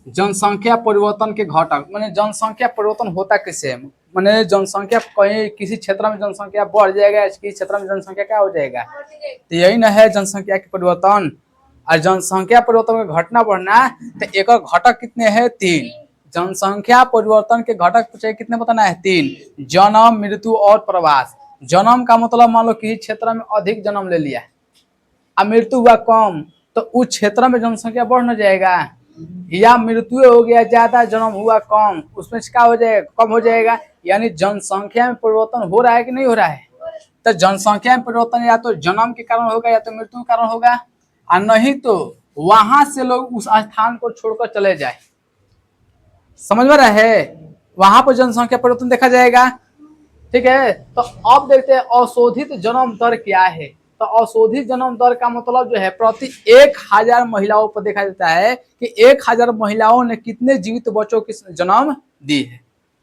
जनसंख्या परिवर्तन के घटक माने जनसंख्या परिवर्तन होता कैसे है? माने जनसंख्या कहीं किसी क्षेत्र में जनसंख्या बढ़ जाएगा, किसी क्षेत्र में जनसंख्या क्या हो जाएगा, तो यही ना है जनसंख्या के परिवर्तन। और जनसंख्या परिवर्तन का घटना बढ़ना, तो एक घटक कितने हैं? 3। जनसंख्या परिवर्तन के घटक पूछे कितने बताना है? 3। जन्म, मृत्यु और प्रवास। जन्म का मतलब मान लो किसी क्षेत्र में अधिक जन्म ले लिया, अब मृत्यु हुआ कम, तो उस क्षेत्र में जनसंख्या बढ़ न जाएगा। या मृत्यु हो गया ज्यादा, जन्म हुआ कम, उसमें क्या हो जाएगा? कम हो जाएगा। यानी जनसंख्या में परिवर्तन हो रहा है कि नहीं हो रहा है? तो जनसंख्या में परिवर्तन या तो जन्म के कारण होगा या तो मृत्यु के कारण होगा, और नहीं तो वहां से लोग उस स्थान को छोड़कर चले जाए। समझ में रहे? वहां पर जनसंख्या परिवर्तन देखा जाएगा। ठीक है, तो अब देखते हैं अशोधित जन्म दर क्या है। तो अशोधित जन्म दर का मतलब जो है प्रति 1000 महिलाओं पर देखा जाता है कि 1000 महिलाओं ने कितने जीवित बच्चों की जन्म दी है।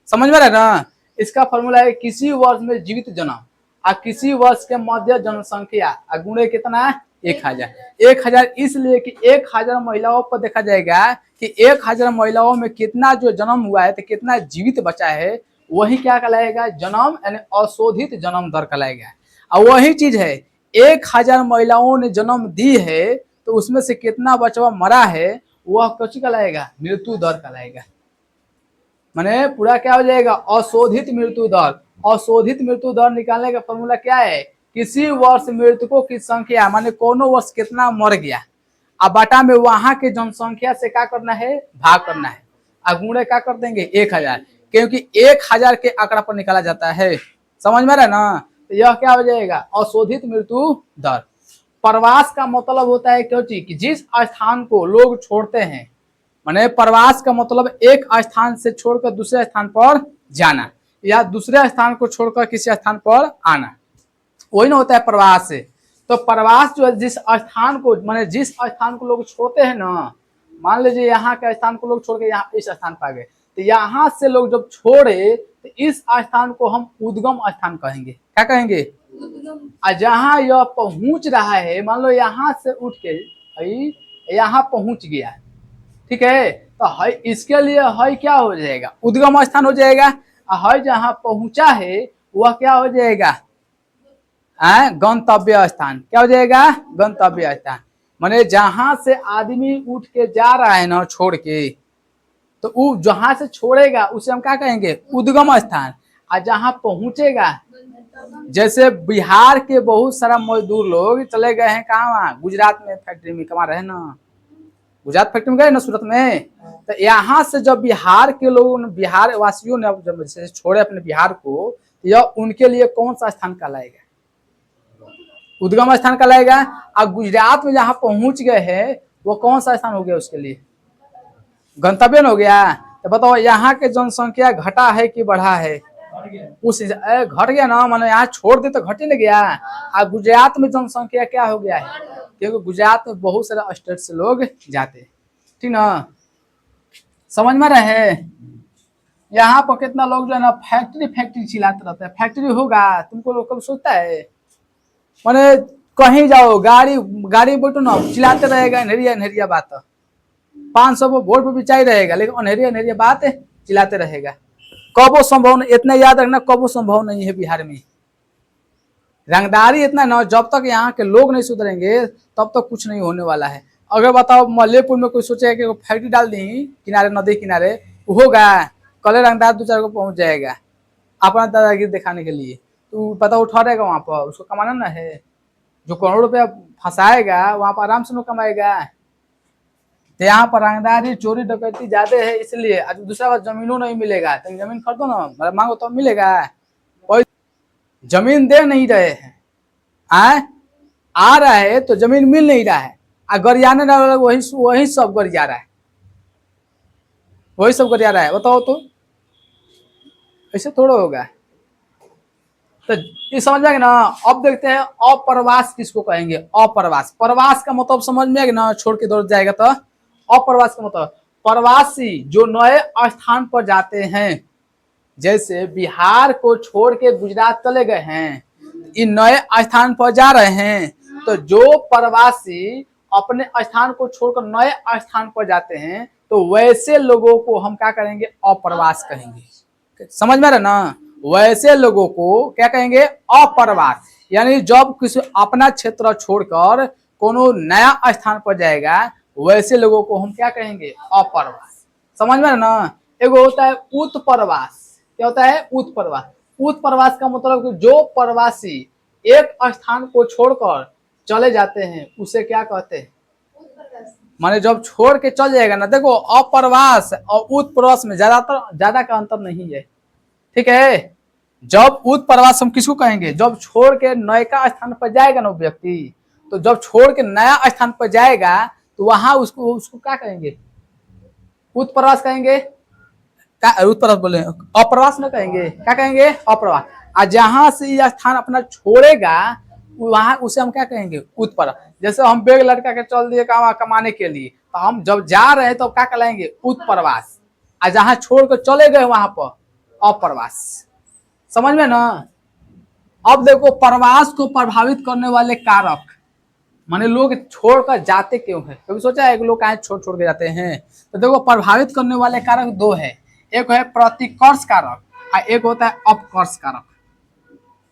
समझ में रहे ना? इसका फॉर्मूला है किसी वर्ष में जीवित जन्म और किसी वर्ष के मध्य जनसंख्या गुणे कितना? 1000। 1000 इसलिए कि 1000 महिलाओं पर देखा जाएगा कि 1000 महिलाओं में कितना जो जन्म हुआ है तो कितना जीवित बचा है, वही क्या कहलाएगा? जन्म यानी अशोधित जन्म दर कहलाएगा। और वही चीज है 1000 महिलाओं ने जन्म दी है तो उसमें से कितना बचवा मरा है, वह कुछ कहलाएगा? मृत्यु दर कहलाएगा। माने पूरा क्या हो जाएगा? अशोधित मृत्यु दर। अशोधित मृत्यु दर निकालने का फॉर्मूला क्या है? किसी वर्ष मृतकों की संख्या माने कोनो वर्ष कितना मर गया, अब बाटा में वहां के जनसंख्या से क्या करना है? भाग करना है। अब गुणे क्या कर देंगे? 1000, क्योंकि 1000 के आंकड़ा पर निकाला जाता है। समझ में रहा ना? तो यह क्या हो जाएगा? अशोधित मृत्यु दर। प्रवास का मतलब होता है क्यों चीज कि जिस स्थान को लोग छोड़ते हैं, माने प्रवास का मतलब एक स्थान से छोड़कर दूसरे स्थान पर जाना या दूसरे स्थान को छोड़कर किसी स्थान पर आना, वही ना होता है प्रवास से। तो प्रवास जो है जिस स्थान को माने जिस स्थान को लोग छोड़ते हैं ना, मान लीजिए यहाँ के स्थान को लोग छोड़ के यहाँ इस स्थान पर आ गए, तो यहाँ से लोग जब छोड़े तो इस स्थान को हम उद्गम स्थान कहेंगे। क्या कहेंगे? और जहाँ यह पहुंच रहा है, मान लो यहाँ से उठ के यहाँ पहुंच गया, ठीक है, तो है इसके लिए है क्या हो जाएगा? उद्गम स्थान हो जाएगा। है जहाँ पहुंचा है वह क्या हो जाएगा? गंतव्य स्थान। क्या हो जाएगा? गंतव्य स्थान। माने जहां से आदमी उठ के जा रहा है ना छोड़ के, तो वो जहां से छोड़ेगा उसे हम क्या कहेंगे? उद्गम स्थान। और जहां पहुंचेगा, जैसे बिहार के बहुत सारा मजदूर लोग चले गए हैं कहाँ? गुजरात में फैक्ट्री में कमा रहे हैं ना, गुजरात फैक्ट्री में गए ना सूरत में, तो यहाँ से जब बिहार के लोगों ने, बिहार वासियों ने जब छोड़े अपने बिहार को, यह उनके लिए कौन सा स्थान कहलाएगा? उद्गम स्थान कहलाएगा। अब गुजरात में जहां पहुंच गए हैं वो कौन सा स्थान हो गया उसके लिए? गंतव्य हो गया। तो बताओ यहाँ के जनसंख्या घटा है कि बढ़ा है? उस घट गया ना, मानो यहाँ छोड़ दे तो घट ही नहीं गया। अब गुजरात में जनसंख्या क्या हो गया है? क्योंकि गुजरात में बहुत सारे स्टेट से लोग जाते हैं। ठीक ना? समझ में रहे? यहाँ पर कितना लोग जो है ना फैक्ट्री फैक्ट्री चिल्लाते रहते हैं। फैक्ट्री होगा तुमको लोग कब सोचता है? माने कहीं जाओ गाड़ी गाड़ी बैठो ना, चिल्लाते रहेगा अनहरिया अनहरिया बात, 500 वोट पे भी चाहिए रहेगा, लेकिन अनहरिया अनहरिया बात चिल्लाते रहेगा। कबो संभव नहीं, इतना याद रखना, कबो संभव नहीं है बिहार में रंगदारी इतना ना, जब तक यहाँ के लोग नहीं सुधरेंगे तब तक कुछ नहीं होने वाला है। अगर बताओ मल्लेपुर में कोई सोचेगा कि फैक्ट्री डाल दी किनारे, नदी किनारे, होगा कल रंगदार 2-4 को पहुंच जाएगा अपना दादागिरी दिखाने के लिए, तो पता उठा रहेगा वहां पर, उसको कमाना ना है। जो करोड़ रुपया फंसाएगा वहां पर आराम से लोग कमाएगा। तो यहाँ पर रंगदारी चोरी डकैती ज्यादा है, इसलिए आज दूसरा बात जमीनों नहीं मिलेगा, तो जमीन खरीदो ना, मांगो तो मिलेगा। कोई जमीन दे नहीं रहे हैं, आ रहा है तो जमीन मिल नहीं रहा है, गरियाने वही वही सब गरिया रहा है, वही सब गरिया रहा है। बताओ तो ऐसे थोड़ा होगा। तो ये समझ में ना? अब देखते हैं अप्रवास किसको कहेंगे? अप्रवास। प्रवास का मतलब समझ में ना, छोड़ के दौड़ जाएगा। तो अप्रवास का मतलब प्रवासी जो नए स्थान पर जाते हैं, जैसे बिहार को छोड़ के गुजरात चले गए हैं, इन नए स्थान पर जा रहे हैं, तो जो प्रवासी अपने स्थान को छोड़कर नए स्थान पर जाते हैं तो वैसे लोगों को हम क्या करेंगे, अप्रवास कहेंगे। समझ में आ रहा ना, वैसे लोगों को क्या कहेंगे, अप्रवास। यानी जब किसी अपना क्षेत्र छोड़कर कोनो नया स्थान पर जाएगा, वैसे लोगों को हम क्या कहेंगे, अप्रवास। समझ में आ रहा ना। एगो होता है उत्प्रवास। क्या होता है, उत्प्रवास। उत्प्रवास का मतलब जो प्रवासी एक स्थान को छोड़कर चले जाते हैं उसे क्या कहते हैं, माने जब छोड़ के चल जाएगा ना। देखो अप्रवास और उत्प्रवास में ज्यादा का अंतर नहीं है, ठीक है। जब उत्प्रवास हम किसको कहेंगे, जब छोड़ के नयका स्थान पर जाएगा ना व्यक्ति, तो जब छोड़ के नया स्थान पर जाएगा तो वहां उसको उसको क्या कहेंगे, उत्प्रवास कहेंगे। उत्प्रवास बोले, अप्रवास न कहेंगे, क्या कहेंगे, अप्रवास। और जहां से यह स्थान अपना छोड़ेगा वहां उसे हम क्या कहेंगे, उत्प्रवास। जैसे हम बेग लटका के चल दिए कमाने के लिए, तो हम जब जा रहे हैं तो क्या कहलाएंगे, उत्प्रवास। और जहां छोड़ कर चले गए वहां पर अप्रवास। समझ में ना। अब देखो प्रवास को प्रभावित करने वाले कारक, माने लोग छोड़कर जाते क्यों है, कभी सोचा है कि लोग कहाँ छोड़ छोड़ के जाते हैं। तो देखो प्रभावित करने वाले कारक दो है, एक है प्रतिकर्ष कारक और एक होता है अपकर्ष कारक।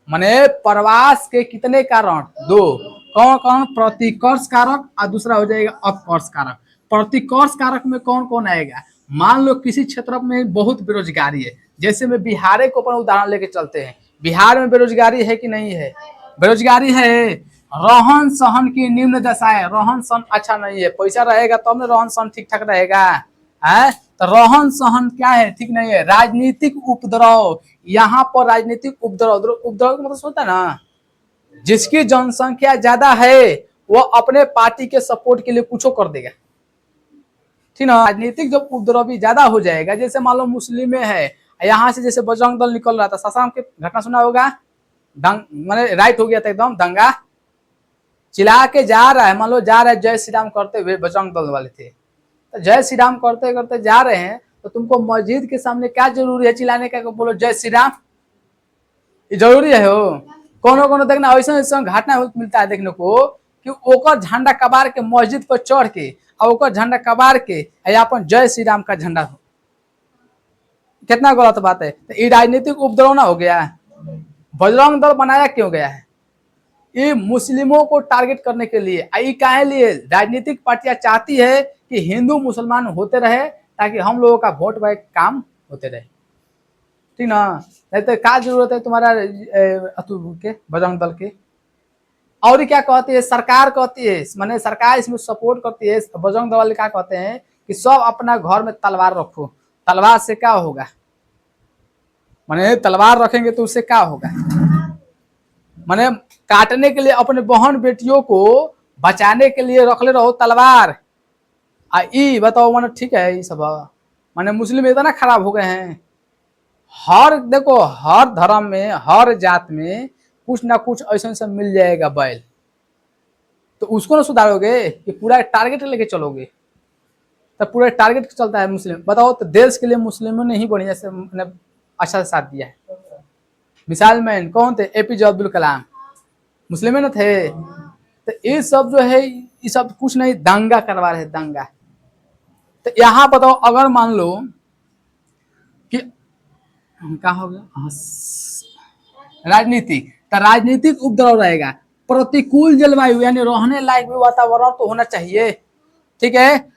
माने प्रवास के कितने कारण, दो। कौन कौन, प्रतिकर्ष कारक और दूसरा हो जाएगा अपकर्ष कारक। प्रतिकर्ष कारक में कौन कौन आएगा, मान लो किसी क्षेत्र में बहुत बेरोजगारी है, जैसे में बिहार को अपन उदाहरण लेके चलते हैं। बिहार में बेरोजगारी है कि नहीं है, बेरोजगारी है। रहन सहन की निम्न दशा है, रहन सहन अच्छा नहीं है। पैसा रहेगा तब तो रहन सहन ठीक ठाक रहेगा, है तो रहन सहन क्या है, ठीक नहीं है। राजनीतिक उपद्रव, यहाँ पर राजनीतिक उपद्रव, उपद्रव का मतलब होता है ना, जिसकी जनसंख्या ज्यादा है वो अपने पार्टी के सपोर्ट के लिए कुछ कर देगा, ठीक ना। राजनीतिक जब उपद्रवी ज्यादा हो जाएगा, जैसे मान लो मुस्लिम में है, यहाँ से जैसे बजरंग दल निकल रहा था, ससाराम के घटना सुना होगा, मैंने राइट हो गया था एकदम, दंगा चिल्ला के जा रहा है, मान लो जा रहा है जय श्री राम करते हुए, बजरंग दल वाले थे, तो जय श्री राम करते करते जा रहे हैं, तो तुमको मस्जिद के सामने क्या जरूरी है चिल्लाने का, बोलो जय श्री राम, ये जरूरी है हो। कोनो कोनो देखना ऐसा ऐसा घटना मिलता है देखने को कि ओकर झंडा कबार के मस्जिद पर चढ़ के और ओकर झंडा कबार के अपन जय श्री राम का झंडा हो, कितना गलत बात है। तो ये राजनीतिक उपद्रव ना हो गया। बजरंग दल बनाया क्यों गया है, ये मुस्लिमों को टारगेट करने के लिए। आई काहे लिए, राजनीतिक पार्टियां चाहती है कि हिंदू मुसलमान होते रहे ताकि हम लोगों का वोट बैंक काम होते रहे, ठीक ना। नहीं तो क्या जरूरत है तुम्हारा के बजरंग दल के। और क्या कहती है सरकार, कहती है माने सरकार इसमें सपोर्ट करती है। बजरंग दल वाले क्या कहते हैं कि सब अपना घर में तलवार रखो, तलवार से क्या होगा, माने तलवार रखेंगे तो उससे क्या होगा, माने काटने के लिए अपने बहन बेटियों को बचाने के लिए रख ले रहो तलवार। ई बताओ माने ठीक है, ये सब माने मुस्लिम इतना खराब हो गए हैं। हर देखो हर धर्म में हर जात में कुछ ना कुछ ऐसा मिल जाएगा बैल, तो उसको ना सुधारोगे कि पूरा टारगेट लेके चलोगे, तो पूरा टारगेट चलता है मुस्लिम। बताओ तो देश के लिए मुस्लिमों ने ही बढ़िया से अच्छा साथ दिया है। मिसाल मैन कौन थे, एपीजे अब्दुल कलाम, मुस्लिम न थे। तो ये सब जो है ये सब कुछ नहीं, दंगा करवा रहे, दंगा। तो यहाँ बताओ अगर मान लो कि क्या हो गया, राजनीतिक, तो राजनीतिक उपद्रव रहेगा। प्रतिकूल जलवायु यानी रहने लायक भी वातावरण तो होना चाहिए, ठीक है।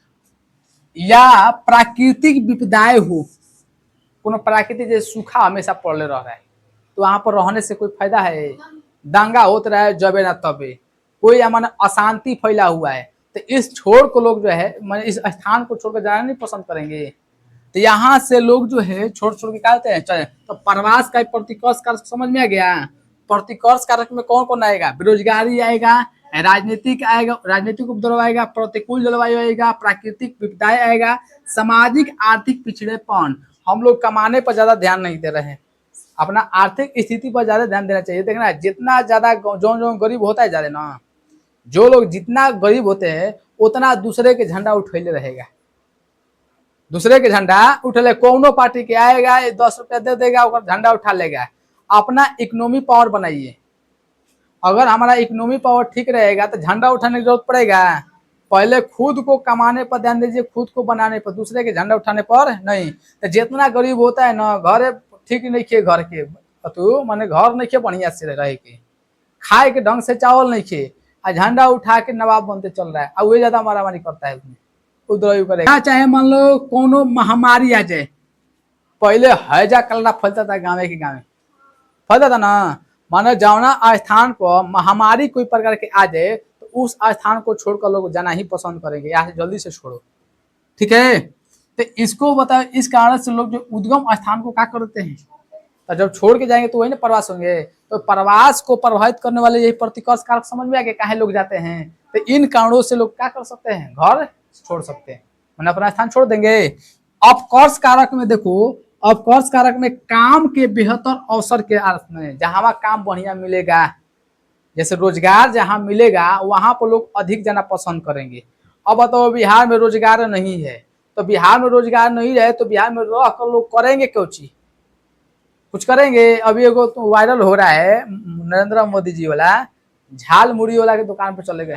या प्राकृतिक विपदाएं हो, कोनो प्राकृतिक जैसे सूखा हमेशा पड़ले रह रहा है, तो वहां पर रहने से कोई फायदा है, दंगा होता रहा है जबे ना तबे, कोई माने अशांति फैला हुआ है, तो इस छोड़ को लोग जो है माने इस स्थान को छोड़कर जाना नहीं पसंद करेंगे। तो यहाँ से लोग जो है छोड़ छोड़ के कहते हैं चले। तो प्रवास का प्रतिकर्ष कारक समझ में आ गया। प्रतिकर्ष कारक में कौन कौन आएगा, बेरोजगारी आएगा, राजनीतिक आएगा, राजनीतिक उपद्रव आएगा, प्रतिकूल जलवायु आएगा, प्राकृतिक विपदाएं आएगा, सामाजिक आर्थिक पिछड़ेपन। हम लोग कमाने पर ज्यादा ध्यान नहीं दे रहे हैं, अपना आर्थिक स्थिति पर ज्यादा ध्यान देना चाहिए। देखना जितना ज्यादा जो गरीब होता है ज्यादा ना, जो लोग जितना गरीब होते हैं उतना दूसरे के झंडा उठैले रहेगा, दूसरे के झंडा उठले, कोनो पार्टी के आएगा 10 रुपया दे देगा और झंडा उठा लेगा। अपना इकोनॉमी पावर बनाइए, अगर हमारा इकोनॉमी पावर ठीक रहेगा तो झंडा उठाने की जरूरत पड़ेगा, पहले खुद को कमाने पर ध्यान दीजिए, खुद को बनाने पर, दूसरे के झंडा उठाने पर नहीं। तो जितना गरीब होता है ना, घर ठीक नहीं खे, घर के तू माने घर नहीं खे बढ़िया से रहे के, खाए के ढंग से चावल नहीं खे, आ झंडा उठा के नवाब बनते चल रहा है, और वही ज्यादा मारामारी करता है उसमें, उद्रवी करेगा। चाहे मान लो कोनो महामारी आ जाए, पहले हैजा कलरा फैलता था गाँव के गाँव, फैलता था ना, मानो जावना स्थान पर महामारी कोई प्रकार के आ जाए तो उस स्थान को छोड़कर लोग जाना ही पसंद करेंगे, यहाँ से जल्दी से छोड़ो, ठीक है। तो इसको बताओ, इस कारण से लोग जो उद्गम स्थान को क्या करते हैं, तो जब छोड़ के जाएंगे तो वही ना प्रवास होंगे। तो प्रवास को प्रभावित करने वाले यही प्रतिकर्ष कारक समझ में आ गए, काहे लोग जाते हैं। तो इन कारणों से लोग क्या कर सकते हैं, घर छोड़ सकते हैं, मैंने अपना स्थान छोड़ देंगे। अपकर्ष कारक में देखो, अपकर्ष कारक में काम के बेहतर अवसर के अर्थ में, जहां काम बढ़िया मिलेगा, जैसे रोजगार जहां मिलेगा वहां पर लोग अधिक जाना पसंद करेंगे। अब बताओ बिहार में रोजगार नहीं है, तो बिहार में रोजगार नहीं रहे तो बिहार में रह कर लोग करेंगे क्यों चीज, कुछ करेंगे। अभी एगो तो वायरल हो रहा है नरेंद्र मोदी जी वाला, झाल मुड़ी वाला के दुकान पर चले गए,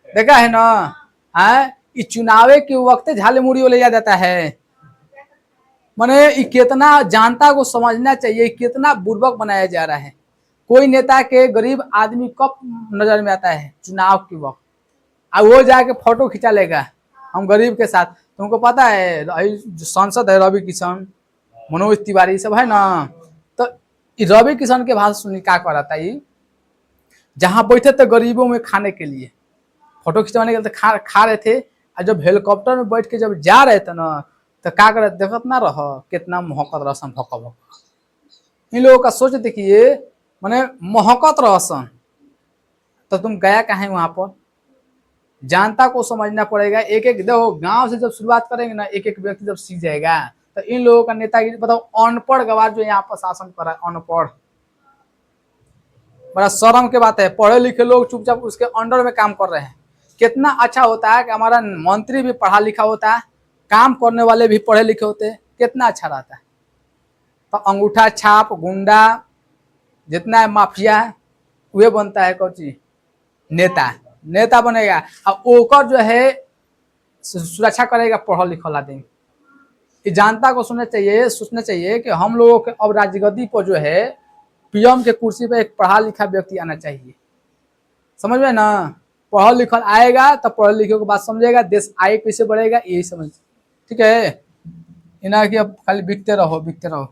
देखा है ना, है ये चुनावे के वक्त झाल मुड़ी वाले याद आता है। माने कितना जनता को समझना चाहिए, कितना बुर्बक बनाया जा रहा है। कोई नेता के गरीब आदमी कब नजर में आता है, चुनाव के वक्त, और वो जाके फोटो खिंचा लेगा हम गरीब के साथ। तुमको पता है जो सांसद है रवि किशन, मनोज तिवारी सब है ना, तो रवि किशन के भाषण सुनी क्या कर रहा था, ये जहां बैठे थे गरीबों में खाने के लिए, फोटो खिंचवाने के लिए खा रहे थे, और जब हेलीकॉप्टर में बैठ के जब जा रहे थे ना, तो क्या कर देखत ना रह कितना महकत रहसन, भक भक। इन लोगों का सोच देखिए, माने महकत रहसन, तो तुम गया कहाँ वहां पर, जनता को समझना पड़ेगा। एक एक देखो गांव से जब शुरुआत करेंगे ना, एक एक व्यक्ति जब सीख जाएगा, तो इन लोगों का नेतागिरी बताओ। अनपढ़ गवार जो यहाँ पर शासन कर रहा है, अनपढ़, बड़ा शर्म की बात है। पढ़े लिखे लोग चुपचाप उसके अंडर में काम कर रहे हैं। कितना अच्छा होता है कि हमारा मंत्री भी पढ़ा लिखा होता है, काम करने वाले भी पढ़े लिखे होते हैं, कितना अच्छा रहता है। तो अंगूठा छाप गुंडा जितना है माफिया है, वे बनता है कौची, नेता, नेता बनेगा, और ओकर जो है सुरक्षा करेगा पढ़ा लिखा आदमी। जनता को सुनना चाहिए, सोचना चाहिए कि हम लोगों के अब राजगद्दी पर जो है पीएम के कुर्सी पे एक पढ़ा लिखा व्यक्ति आना चाहिए, समझ में ना। पढ़ा लिखा आएगा तो पढ़े लिखे को बात समझेगा, देश आगे कैसे बढ़ेगा यही समझ, ठीक है। इना कि अब खाली बिकते रहो बिकते रहो।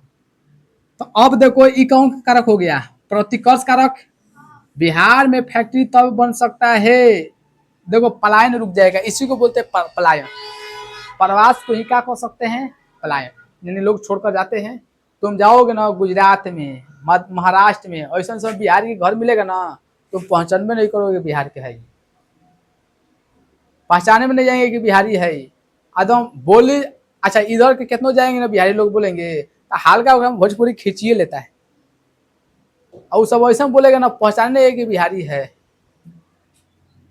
तो अब देखो ये कौन कारक हो गया, प्रतिकर्ष कारक। बिहार में फैक्ट्री तब बन सकता है, देखो पलायन रुक जाएगा, इसी को बोलते हैं पलायन। प्रवास को ही क्या कह सकते हैं, पलायन, यानी लोग छोड़कर जाते हैं। तुम जाओगे ना गुजरात में, महाराष्ट्र में, ऐसा सब बिहारी के घर मिलेगा ना, तुम पहचान में नहीं करोगे बिहार के है, पहचाने में नहीं जाएंगे कि बिहारी है। एकदम बोली अच्छा, इधर के कितनों जाएंगे ना बिहारी लोग बोलेंगे तो हल्का भोजपुरी खींचिए लेता है, और सब ऐसा बोलेगा ना पहचाने है कि बिहारी है।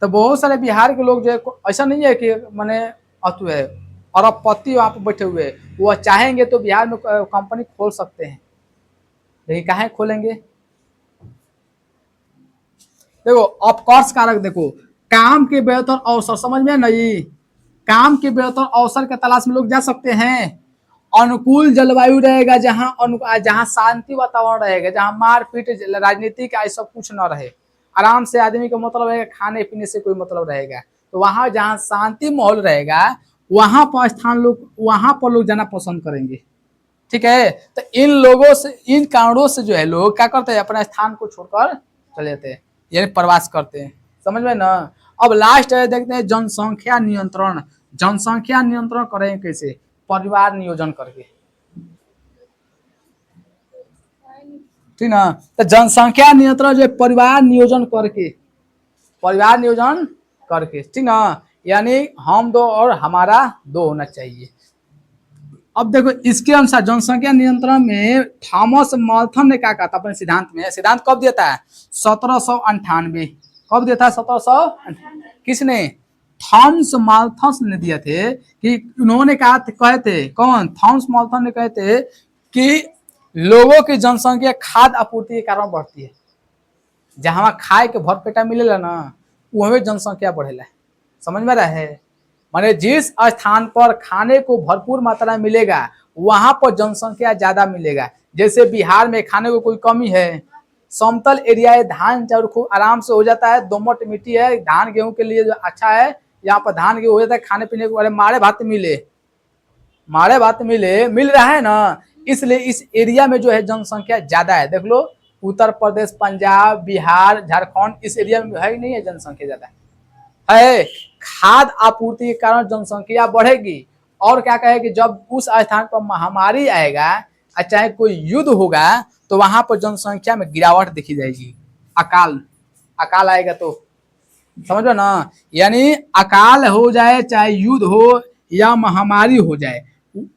तो बहुत सारे बिहार के लोग जो है, ऐसा नहीं है कि मैंने अतु है अरबपति वहां पर बैठे हुए, वो चाहेंगे तो बिहार में कंपनी खोल सकते हैं, लेकिन कहाँ खोलेंगे। देखो अपकर्ष कारक, देखो काम के बेहतर अवसर, समझ में नहीं, काम के बेहतर अवसर के तलाश में लोग जा सकते हैं। अनुकूल जलवायु रहेगा, जहाँ शांति वातावरण रहेगा, जहाँ मारपीट राजनीति का सब कुछ न रहे, आराम से आदमी का मतलब रहेगा, खाने पीने से कोई मतलब रहेगा, तो वहां जहाँ शांति माहौल रहेगा वहां पर स्थान लोग, वहां पर लोग जाना पसंद करेंगे, ठीक है। तो इन लोगों से, इन कारणों से जो है लोग क्या करते हैं, अपना स्थान को छोड़कर चले जाते हैं, यानी प्रवास करते हैं, समझ में ना। अब लास्ट है देखते हैं जनसंख्या नियंत्रण। जनसंख्या नियंत्रण करें कैसे, परिवार नियोजन करके, ठीक ना। तो जनसंख्या नियंत्रण जो परिवार नियोजन करके, परिवार नियोजन करके, ठीक ना, यानी हम दो और हमारा दो होना चाहिए। अब देखो इसके अनुसार जनसंख्या नियंत्रण में थॉमस माल्थन ने क्या कहा था अपने सिद्धांत में, सिद्धांत कब दिया था, 1798, कब दिया था, 1700, किसने, थॉमस माल्थस ने दिए थे। कि उन्होंने कहा कहे थे, कौन, थॉमस माल्थस ने कहे थे कि लोगों की जनसंख्या खाद्य आपूर्ति के कारण बढ़ती है, जहां खाए के भरपेटा मिलेला ना, वही जनसंख्या बढ़ेला, समझ में रहा है। माने जिस स्थान पर खाने को भरपूर मात्रा में मिलेगा वहां पर जनसंख्या ज्यादा मिलेगा। जैसे बिहार में खाने को कोई कमी है, समतल एरिया है, धान चावल खूब आराम से हो जाता है, दोमट मिट्टी है, धान गेहूं के लिए जो अच्छा है, यहाँ पर धान गेहूं हो जाता है, खाने पीने को, अरे मारे भात मिले, मारे भात मिले, मिल रहा है ना। इसलिए इस एरिया में जो है जनसंख्या ज्यादा है। देख लो उत्तर प्रदेश, पंजाब, बिहार, झारखंड, इस एरिया में है ही नहीं है जनसंख्या ज्यादा है। खाद्य आपूर्ति के कारण जनसंख्या बढ़ेगी। और क्या कहे कि जब उस स्थान पर महामारी आएगा और चाहे कोई युद्ध होगा तो वहां पर जनसंख्या में गिरावट देखी जाएगी। अकाल, अकाल आएगा तो समझो ना, यानी अकाल हो जाए, चाहे युद्ध हो या महामारी हो जाए,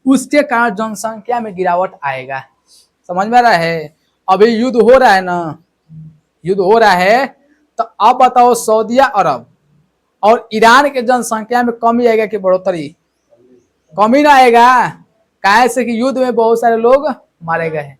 उसके कारण जनसंख्या में गिरावट आएगा। समझ में रहा है। अभी युद्ध हो रहा है ना, युद्ध हो रहा है, तो अब बताओ सऊदी अरब और ईरान के जनसंख्या में कमी आएगा कि बढ़ोतरी? कमी ना आएगा। काहे से कि युद्ध में बहुत सारे लोग मारे गए हैं।